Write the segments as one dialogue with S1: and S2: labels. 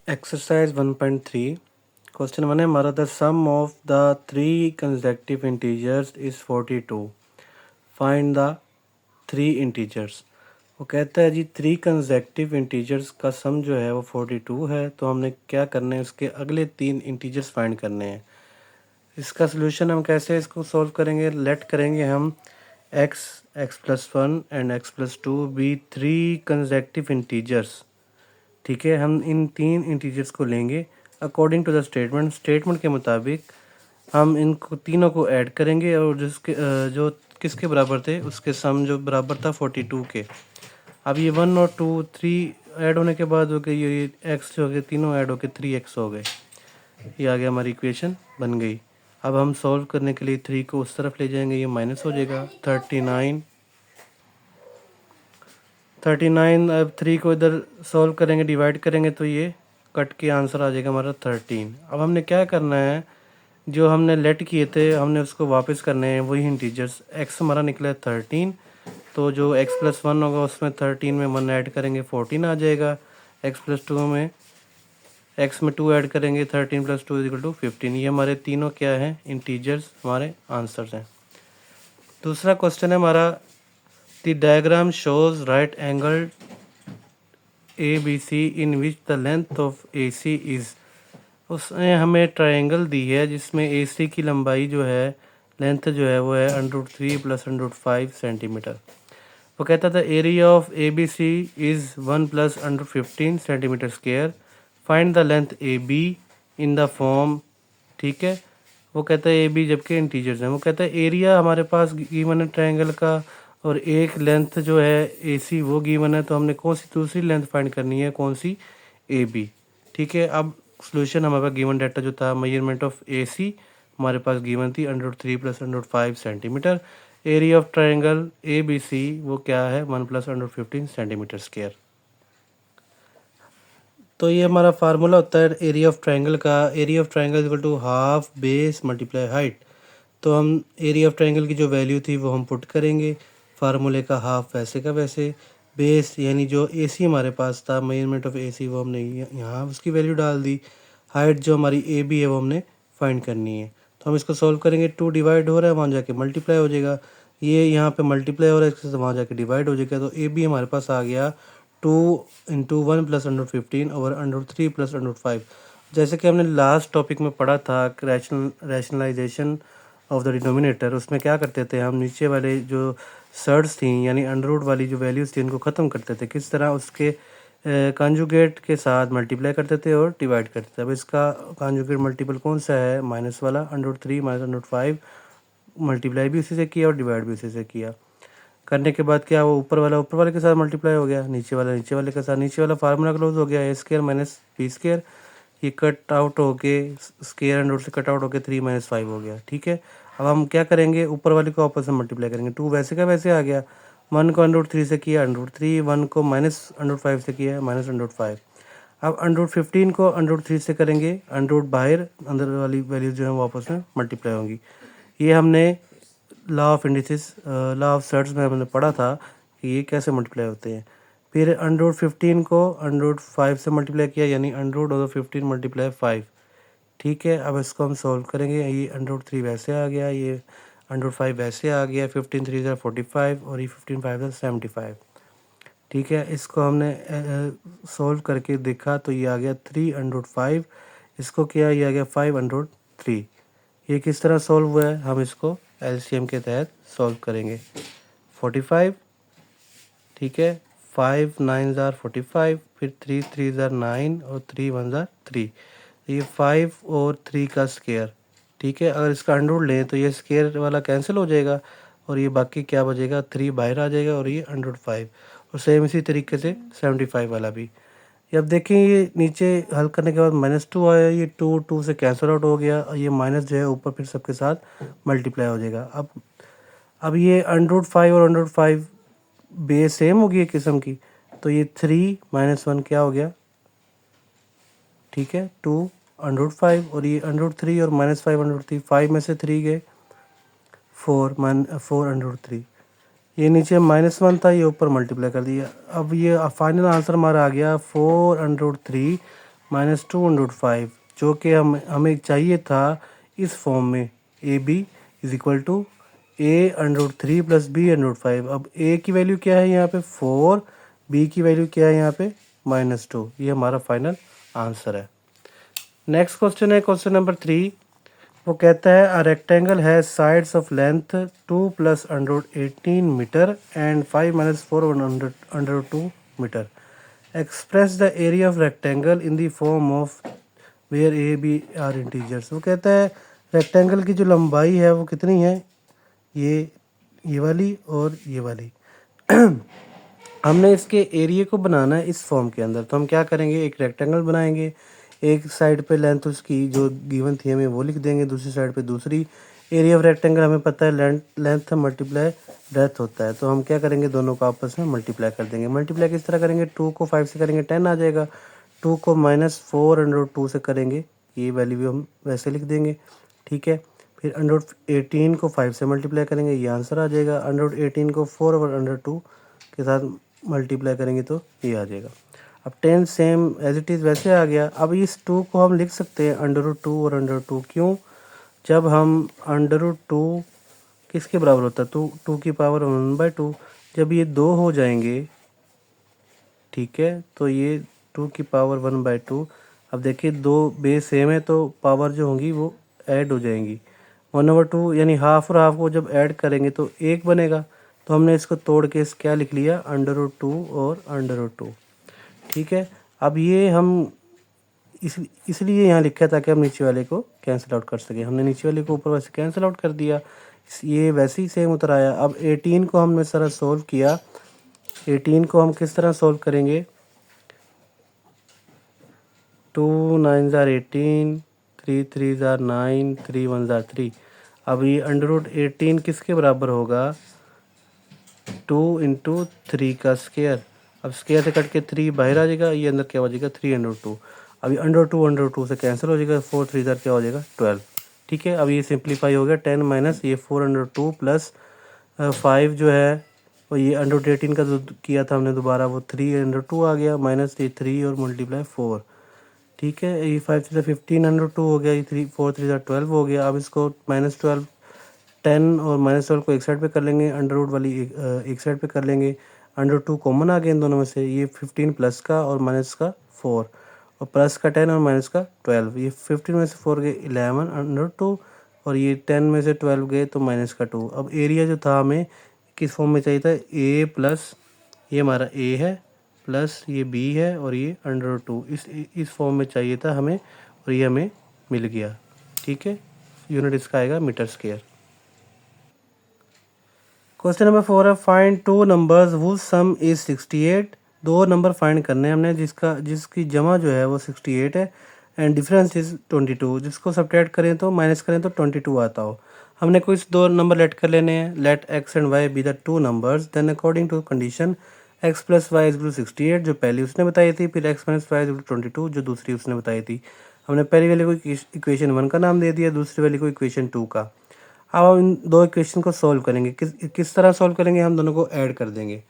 S1: Exercise 1.3 Question 1 है हमारा the sum of the three consecutive integers is 42. Find the three integers. वो कहता है जी थ्री कंसेक्टिव इंटीजर्स का सम जो है वो 42 है, तो हमने क्या करना है, उसके अगले तीन इंटीजर्स फाइंड करने हैं। इसका सोल्यूशन हम कैसे इसको सॉल्व करेंगे, लेट करेंगे हम x, x+1 and x+2 be three consecutive integers. ठीक है, हम इन तीन इंटीजर्स को लेंगे अकॉर्डिंग टू द स्टेटमेंट के मुताबिक हम इनको तीनों को ऐड करेंगे और जिसके जो किसके बराबर थे उसके सम जो बराबर था 42 के। अब ये 1 और 2 3 ऐड होने के बाद हो गए ये x जो हो गए, तीनों ऐड होके 3x हो गए। ये आ गया, हमारी इक्वेशन बन गई। अब हम सॉल्व करने के लिए 3 को उस तरफ ले जाएंगे, ये माइनस हो जाएगा 39। अब 3 को इधर सॉल्व करेंगे, डिवाइड करेंगे तो ये कट के आंसर आ जाएगा हमारा 13। अब हमने क्या करना है, जो हमने लेट किए थे हमने उसको वापस करने हैं वही इंटीजर्स। x हमारा निकला है 13, तो जो x+1 होगा उसमें 13 में 1 ऐड करेंगे 14 आ जाएगा। x+2 में x में 2 ऐड करेंगे 13 + 2 = 15। ये हमारे तीनों क्या हैं, इंटीजर्स हमारे आंसर्स हैं। दूसरा क्वेश्चन है हमारा The diagram shows right angled ABC in which the length of AC is। उसने हमें ट्रायंगल दी है जिसमें AC की लंबाई जो है, लेंथ जो है वो है √3 + √5 सेंटीमीटर। वो कहता था area of ABC is 1 + √15 centimetre square. Find the length AB in the form. ठीक है, वो कहता है AB जबकि इंटीजर्स हैं। वो कहता है एरिया हमारे पास गिवन है ट्रायंगल का और एक लेंथ जो है AC वो गिवन है, तो हमने कौन सी दूसरी लेंथ फाइंड करनी है, कौन सी, AB। ठीक है, अब सोल्यूशन हमारे पास गिवन डाटा जो था मेजरमेंट ऑफ AC हमारे पास गिवन थी √3 + √5 centimetre. Area of triangle ABC वो क्या है, 1 + √15 सेंटीमीटर स्क्वायर। तो ये हमारा फार्मूला होता है एरिया ऑफ ट्रायंगल का। Area of triangle = half base multiply height. तो हम एरिया ऑफ ट्रायंगल की जो वैल्यू थी वो हम पुट करेंगे, फार्मूले का हाफ वैसे का वैसे, बेस यानी जो AC हमारे पास था मेजरमेंट ऑफ AC वो हमने यहाँ उसकी वैल्यू डाल दी। हाइट जो हमारी AB है वो हमने फाइंड करनी है। तो हम इसको सॉल्व करेंगे, 2 डिवाइड हो रहा है वहाँ जाके मल्टीप्लाई हो जाएगा, ये यहाँ पे मल्टीप्लाई हो रहा है इससे वहाँ जाके डिवाइड हो जाएगा। तो AB हमारे पास आ गया 2 × 1 + √15 ओवर √3 + √5। जैसे कि हमने लास्ट टॉपिक में पढ़ा था रैशनलाइजेशन ऑफ द डिनोमिनेटर, उसमें क्या करते थे हम, नीचे वाले जो सर्ड्स थी यानी अंडर वाली जो वैल्यूज़ थी उनको ख़त्म करते थे। किस तरह, उसके कॉन्जुगेट के साथ मल्टीप्लाई करते थे और डिवाइड करते थे। अब इसका कॉन्जुगेट मल्टीपल कौन सा है, माइनस वाला, √3 - √5। मल्टीप्लाई भी उसी से किया और डिवाइड भी उसी से किया। करने के बाद क्या, वो ऊपर वाले के साथ मल्टीप्लाई हो गया, नीचे वाले के साथ, नीचे वाला फार्मूला क्लोज हो गया, a² - b²। ये कट आउट होके स्क्वायर एंड रूट से कट आउट होके 3 - 5 हो गया। ठीक है, अब हम क्या करेंगे, ऊपर वाले को आपस में मल्टीप्लाई करेंगे। 2 वैसे का वैसे आ गया, 1 को √3 से किया √3, 1 को -√5 से किया -√5। अब √15 को √3 से करेंगे, बाहर अंदर वाली वैल्यूज जो है वो आपस में मल्टीप्लाई होंगी। ये हमने law of indices, law of surds में हमने पढ़ा था कि ये कैसे मल्टीप्लाई होते हैं। फिर √15 को √5 से मल्टीप्लाई किया यानी √15 × 5। ठीक है, अब इसको हम सॉल्व करेंगे, ये √3 वैसे आ गया, ये √5 वैसे आ गया, 15 × 3 = 45 और ये 15 × 5 = 75। ठीक है, इसको हमने सॉल्व करके देखा तो ये आ गया 3/5, इसको किया ये आ गया 5/3। ये किस तरह सॉल्व हुआ है, हम इसको एलसीएम के तहत सॉल्व करेंगे। 45, ठीक है, 5 9 * 45, फिर 3 3 * 9 और 3 1 * 3। ये 5 और 3 का स्क्वायर। ठीक है, अगर इसका अंडर लें तो ये स्क्वायर वाला कैंसिल हो जाएगा और ये बाकी क्या बचेगा, 3 बाहर आ जाएगा और ये √5। और सेम इसी तरीके से 75 वाला भी। ये अब देखें, ये नीचे हल करने के बाद -2 आया, ये 2 से कैंसिल आउट हो गया और ये माइनस जो है ऊपर फिर सबके साथ मल्टीप्लाई हो जाएगा। अब ये √5 और √5 बेस सेम होगी एक किस्म की, तो ये 3 - 1 क्या हो गया, ठीक है, 2/5 और ये √3 और -5/3, 5 में से 3 गए, 4/3। ये नीचे -1 था, ये ऊपर मल्टीप्लाई कर दिया। अब ये फाइनल आंसर हमारा आ गया 4/3 -2/5, जो कि हमें चाहिए था इस फॉर्म में a b is equal to a√3 + b/5। अब a की वैल्यू क्या है यहाँ पे 4, b की वैल्यू क्या है यहाँ पे -2। ये हमारा फाइनल आंसर है। नेक्स्ट क्वेश्चन है क्वेश्चन नंबर 3। वो कहता है a rectangle has sides of length 2 + √18 metre and 5 - 4 √2 metre. Express the area of rectangle in the form of where a b are integers. वो कहता है रेक्टेंगल की जो लंबाई है वो कितनी है, ये वाली और ये वाली। हमने इसके एरिया को बनाना है इस फॉर्म के अंदर, तो हम क्या करेंगे, एक रेक्टेंगल बनाएंगे, एक साइड पे लेंथ उसकी जो गिवन थी हमें वो लिख देंगे, दूसरी साइड पे दूसरी। एरिया ऑफ रेक्टेंगल हमें पता है लेंथ मल्टीप्लाई ब्रेथ होता है, तो हम क्या करेंगे, दोनों को आपस में मल्टीप्लाई कर देंगे। मल्टीप्लाई किस तरह करेंगे, 2 को 5 से करेंगे 10 आ जाएगा, 2 को -4/2 से करेंगे, ये वैल्यू भी हम वैसे लिख देंगे, ठीक है। फिर √18 को 5 से मल्टीप्लाई करेंगे, ये आंसर आ जाएगा। √18 को 4/2 के साथ मल्टीप्लाई करेंगे तो ये आ जाएगा। अब 10 सेम एज इट इज़ वैसे आ गया। अब इस 2 को हम लिख सकते हैं √2 और √2, क्यों, जब हम √2 किसके बराबर होता है, 2 की पावर 1/2, जब ये 2 हो जाएंगे, ठीक है, तो ये 2 की पावर 1/2। अब देखिए 2 बेस सेम है तो पावर जो होंगी वो ऐड हो जाएंगी, 1/2 यानी हाफ और हाफ को जब ऐड करेंगे तो 1 बनेगा। तो हमने इसको तोड़ के इस क्या लिख लिया, √2 और √2, ठीक है। अब ये हम इसलिए यहाँ लिखा ताकि हम नीचे वाले को कैंसिल आउट कर सकें। हमने नीचे वाले को ऊपर वैसे कैंसिल आउट कर दिया, ये वैसे ही सेम उतर आया। अब 18 को हमने सारा सोल्व किया, 18 को हम किस तरह सोल्व करेंगे, 2 9 * 18, 3 3 * 9, 3 1 * 3। अब ये √18 किसके बराबर होगा, 2 × 3 का स्क्वायर। अब स्क्वायर से कट के 3 बाहर आ जाएगा, ये अंदर क्या हो जाएगा 3/2। अब ये √2 से कैंसिल हो जाएगा, 4 3 क्या हो जाएगा 12, ठीक है। अब ये सिंप्लीफाई हो गया, 10 माइनस ये 4/2 प्लस 5 जो है वो ये √18 का जो किया था हमने दोबारा वो 3/2 आ गया, माइनस ये 3 और मल्टीप्लाई 4, ठीक है। ये 5 3 15/2 हो गया, ये 3 4 3 12 हो गया। अब इसको -12 10 और -12 को एक साइड पे कर लेंगे, अंडर रूट वाली एक साइड पे कर लेंगे। √2 कॉमन आ गया इन दोनों में से, ये 15 प्लस का और माइनस का 4 और प्लस का 10 और माइनस का 12। ये 15 में से 4 गए 11 √2 और ये 10 में से 12 गए तो माइनस का 2। अब एरिया जो था हमें किस फॉर्म में चाहिए था, ए प्लस ये हमारा ए है प्लस ये बी है और ये √2 इस फॉर्म में चाहिए था हमें, और ये हमें मिल गया, ठीक है। यूनिट इसका आएगा मीटर स्क्वायर। क्वेश्चन नंबर 4 है find 2 numbers whose sum is 68। 2 number find करने हैं हमने जिसकी जमा जो है वो 68 है एंड डिफरेंस इज 22। जिसको सब्ट्रैक्ट करें तो माइनस करें तो 22 आता हो। हमने कुछ 2 नंबर लेट कर लेने हैं, let x and y be the 2 numbers, then according to condition x + y = 68 जो पहली उसने बताई थी, फिर x - y = 22 जो दूसरी उसने बताई थी। हमने पहली वाले को इक्वेशन 1 का नाम दे दिया, दूसरी वाले को इक्वेशन 2 का। अब हम इन 2 इक्वेशन को सॉल्व करेंगे, किस तरह सॉल्व करेंगे, हम दोनों को ऐड कर देंगे।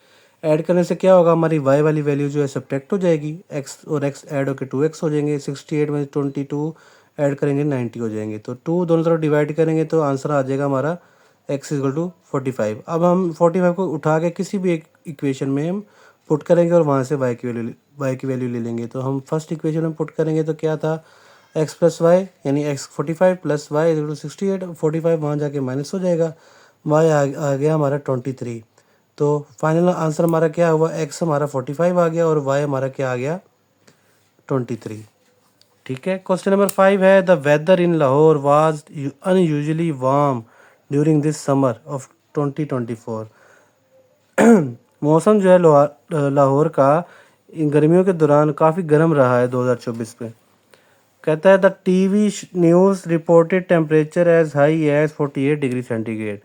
S1: ऐड करने से क्या होगा, हमारी y वाली वैल्यू जो है सब्ट्रैक्ट हो जाएगी, x और x ऐड होकर 2x हो जाएंगे, 68 में 22 ऐड करेंगे 90 हो जाएंगे। तो 2 दोनों तरफ डिवाइड करेंगे तो आंसर आ जाएगा हमारा x = 45। अब हम 45 को उठा के किसी भी एक इक्वेशन में हम पुट करेंगे और वहाँ से y की वैल्यू ले लेंगे। तो हम फर्स्ट इक्वेशन में पुट करेंगे तो क्या था, x + y यानी x 45 + y = 68। 45 वहाँ जाके माइनस हो जाएगा, y आ गया हमारा 23। तो फाइनल आंसर हमारा क्या हुआ, x हमारा 45 आ गया और y हमारा क्या आ गया 23, ठीक है। क्वेश्चन नंबर 5 है the weather in Lahore was unusually warm during this summer of 2024। मौसम जो है लाहौर का इन गर्मियों के दौरान काफ़ी गर्म रहा है 2024 में। कहता है the TV news reported temperature as high as 48 degree centigrade.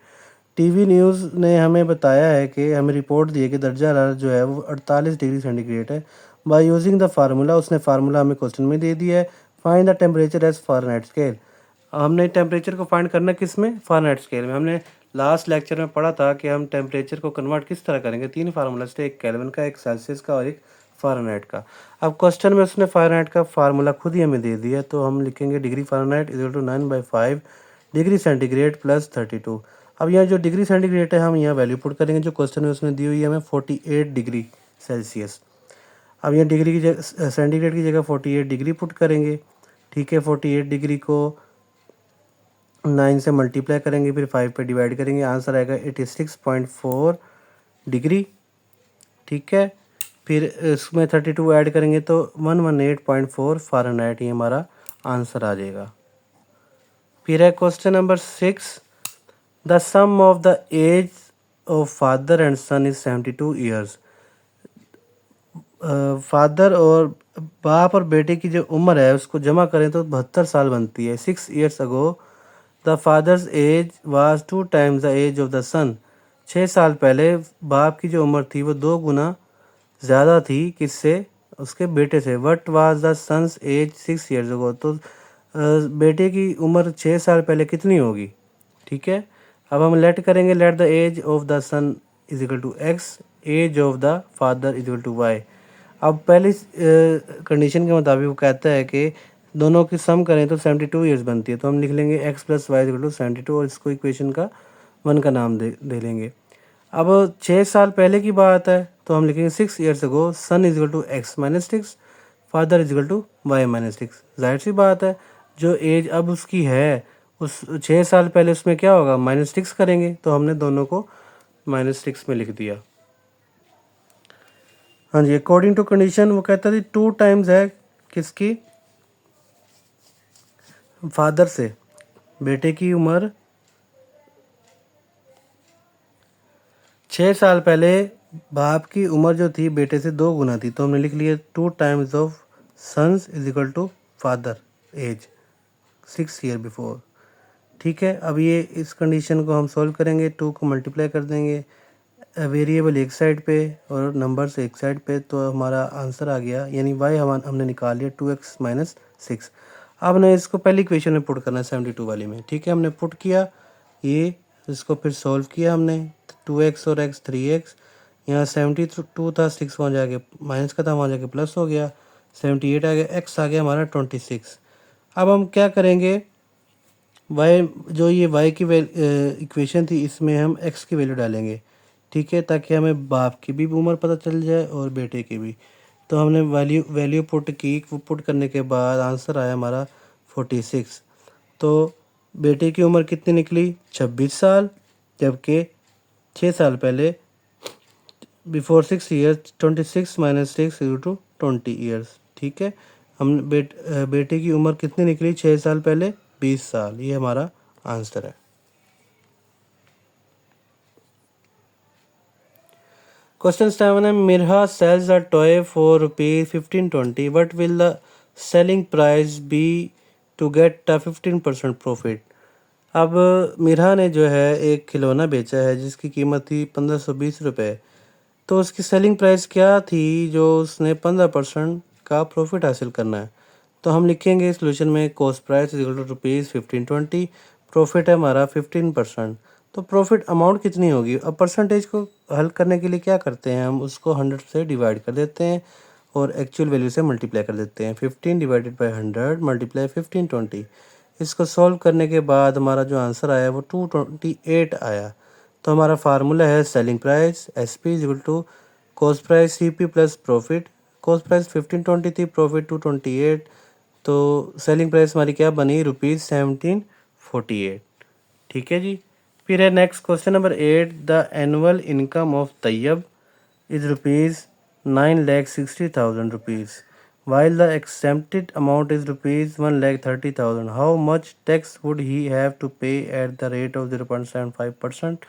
S1: TV news ने हमें बताया है कि हमें रिपोर्ट दी है कि दर्जा हरारत जो है वो 48 डिग्री सेंटीग्रेड है। बाय यूजिंग द फार्मूला, उसने फार्मूला हमें क्वेश्चन में दे दिया है, find the temperature as Fahrenheit scale. हमने टेम्परेचर को फाइंड करना किस में, फ़ारेनहाइट स्केल में। हमने लास्ट लेक्चर में पढ़ा था कि हम टेम्परेचर को कन्वर्ट किस तरह करेंगे, 3 फार्मूला थे, एक केल्विन का, एक सेल्सियस का और एक फ़ारेनहाइट का। अब क्वेश्चन में उसने फ़ारेनहाइट का फार्मूला खुद ही हमें दे दिया है, तो हम लिखेंगे degree Fahrenheit equal to 9/5 degree centigrade plus 32। अब यहाँ जो डिग्री सेंटीग्रेड है हम यहाँ वैल्यू पुट करेंगे, जो क्वेश्चन में उसने दी हुई है हमें 48 डिग्री सेल्सियस। अब यहाँ डिग्री की जगह सेंटीग्रेड की जगह 48 डिग्री पुट करेंगे, ठीक है। 48 डिग्री को 9 से मल्टीप्लाई करेंगे, फिर 5 पे डिवाइड करेंगे, आंसर आएगा 86.4 डिग्री, ठीक है। फिर इसमें 32 ऐड करेंगे तो 118.4 फ़ारेनहाइट, ये हमारा आंसर आ जाएगा। फिर है question number 6, the sum of the age of father and son is 72 years. Father और बाप और बेटे की जो उम्र है उसको जमा करें तो 72 साल बनती है। 6 years ago the father's age was 2 times the age of the son. 6 साल पहले बाप की जो उम्र थी वो 2 गुना ज़्यादा थी किससे, उसके बेटे से। What was the son's age 6 years ago, तो बेटे की उम्र 6 साल पहले कितनी होगी, ठीक है। अब हम लेट करेंगे, let the age of the son is equal to x, age of the father is equal to y. अब पहली कंडीशन के मुताबिक वो कहता है कि दोनों की सम करें तो 72 ईयर्स बनती है, तो हम लिख लेंगे x plus y equal to 72 और इसको इक्वेशन का 1 का नाम दे लेंगे। अब 6 साल पहले की बात है तो हम लिखेंगे 6 years ago son is equal to x minus 6, father is equal to y minus 6। जाहिर सी बात है जो एज अब उसकी है उस 6 साल पहले उसमें क्या होगा, -6 करेंगे, तो हमने दोनों को -6 में लिख दिया। हाँ जी, अकॉर्डिंग टू कंडीशन वो कहता थी 2 टाइम्स है किसकी, फादर से। बेटे की उम्र 6 साल पहले बाप की उम्र जो थी बेटे से 2 गुना थी, तो हमने लिख लिया 2 times of son's is equal to father age 6 year before, ठीक है। अब ये इस कंडीशन को हम सॉल्व करेंगे, 2 को मल्टीप्लाई कर देंगे, वेरिएबल एक साइड पे और नंबर्स एक साइड पे, तो हमारा आंसर आ गया, यानी वाई हमने निकाल लिया 2x माइनस 6। अब हमने इसको पहली इक्वेशन में पुट करना है 72 वाली में, ठीक है। हमने पुट किया ये, इसको फिर सॉल्व किया हमने, 2x और x 3x, यहाँ 72 था, 6 वहाँ जाके माइनस का था, वहाँ जाके प्लस हो गया, 78 आ गया, x आ गया हमारा 26। अब हम क्या करेंगे, y जो ये y की इक्वेशन थी इसमें हम x की वैल्यू डालेंगे, ठीक है, ताकि हमें बाप की भी उम्र पता चल जाए और बेटे की भी। तो हमने वैल्यू पुट की, वो पुट करने के बाद आंसर आया हमारा 46। तो बेटे की उम्र कितनी निकली, 26 साल, जबकि 6 साल पहले before 6 years 26 minus 6 equal to 20 years, ठीक है। हम बेटे की उम्र कितनी निकली 6 साल पहले, 20 साल, ये हमारा आंसर है। क्वेश्चन 7 है, Mirha sells a toy for ₹1520, what will the selling price be to get a 15% profit. अब मिरहा ने जो है एक खिलौना बेचा है जिसकी कीमत थी 1520 रुपये, तो उसकी सेलिंग प्राइस क्या थी जो उसने 15% का प्रॉफिट हासिल करना है। तो हम लिखेंगे सोल्यूशन में cost price equal to ₹1520, profit है हमारा 15%, तो प्रॉफिट अमाउंट कितनी होगी। अब परसेंटेज को हल करने के लिए क्या करते हैं, हम उसको 100 से डिवाइड कर देते हैं और एक्चुअल वैल्यू से मल्टीप्लाई कर देते हैं। 15 डिवाइडेड बाई 100 मल्टीप्लाई 1520। इसको सॉल्व करने के बाद हमारा जो आंसर आया वो 228 आया। तो हमारा फार्मूला है selling price S P is equal to cost price C P plus profit. Cost price 1520 थी, प्रॉफिट 228, तो सेलिंग प्राइस हमारी क्या बनी, ₹1748, ठीक है जी। फिर है next question number 8, the annual income of Tayyab is ₹9,60,000, while the exempted amount is ₹1,30,000. How much tax would he have to pay at the rate of 0.75%?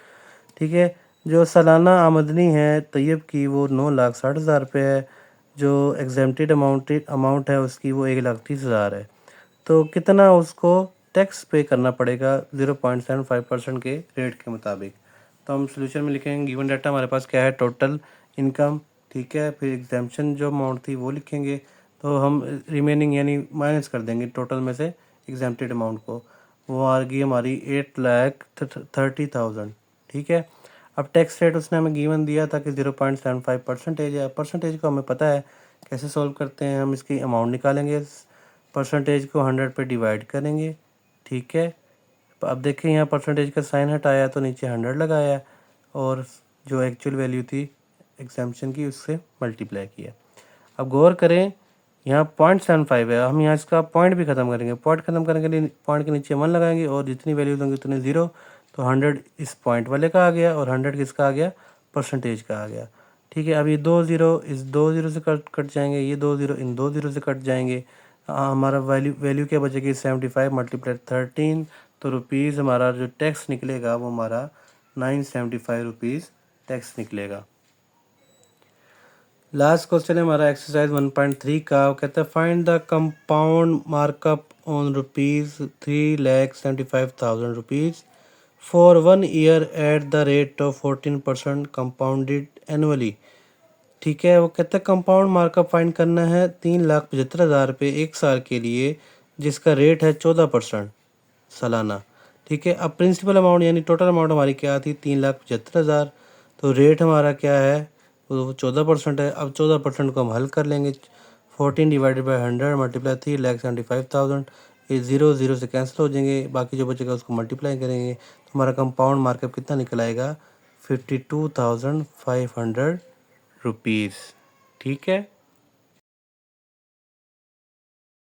S1: ठीक है, जो सालाना आमदनी है तैयब की वो 9,60,000 रुपये है, जो एग्जेम्प्टेड अमाउंट है उसकी वो 1,30,000 है, तो कितना उसको टैक्स पे करना पड़ेगा 0.75% के रेट के मुताबिक। तो हम सोल्यूशन में लिखेंगे, गिवन डाटा हमारे पास क्या है, टोटल इनकम, ठीक है, फिर एग्जाम्पशन जो अमाउंट थी वो लिखेंगे, तो हम रिमेनिंग यानी माइनस कर देंगे टोटल में से एग्जाम्प्टेड अमाउंट को, वो आ गई हमारी 8,30,000, ठीक है। अब टैक्स रेट उसने हमें गिवन दिया था कि 0.75% है, परसेंटेज को हमें पता है कैसे सॉल्व करते हैं, हम इसकी अमाउंट निकालेंगे, परसेंटेज को 100 पे डिवाइड करेंगे, ठीक है। अब देखिए यहाँ परसेंटेज का साइन हटाया तो नीचे 100 लगाया और जो एक्चुअल वैल्यू थी एग्जाम्पशन की उससे मल्टीप्लाई किया। अब गौर करें यहाँ 0.75 है, हम यहाँ इसका पॉइंट भी ख़त्म करेंगे। पॉइंट ख़त्म करने के लिए पॉइंट के नीचे 1 लगाएंगे और जितनी वैल्यूज होंगी उतने 0। तो 100 इस पॉइंट वाले का आ गया और 100 किसका आ गया, परसेंटेज का आ गया, ठीक है। अब ये 2 0 इस 2 0 से कट जाएंगे, ये 2 0 इन 2 0 से कट जाएंगे। हमारा वैल्यू क्या बचेगी, 75 मल्टीप्लाई 13। तो रुपीज़ हमारा जो टैक्स निकलेगा वो हमारा 975 रुपीज़ टैक्स निकलेगा। लास्ट क्वेश्चन है हमारा एक्सरसाइज 1.3 का। वो कहता है find the compound markup on ₹3,75,000 rupees for 1 year at the rate of 14% compounded annually, ठीक है। वो कहता है कंपाउंड मार्कअप फाइंड करना है 3,75,000 रुपये एक साल के लिए जिसका रेट है 14% सालाना, ठीक है। अब प्रिंसिपल अमाउंट यानी टोटल अमाउंट हमारी क्या थी, 3,75,000। तो रेट हमारा क्या है, वो 14% है। अब 14% को हम हल कर लेंगे, 14 डिवाइडेड बाई 100 मल्टीप्लाई 3,75,000। ये 0 0 से कैंसिल हो जाएंगे, बाकी जो बचेगा उसको मल्टीप्लाई करेंगे तो हमारा कंपाउंड मार्कअप कितना निकल आएगा, 52,500 रुपीज़, ठीक है।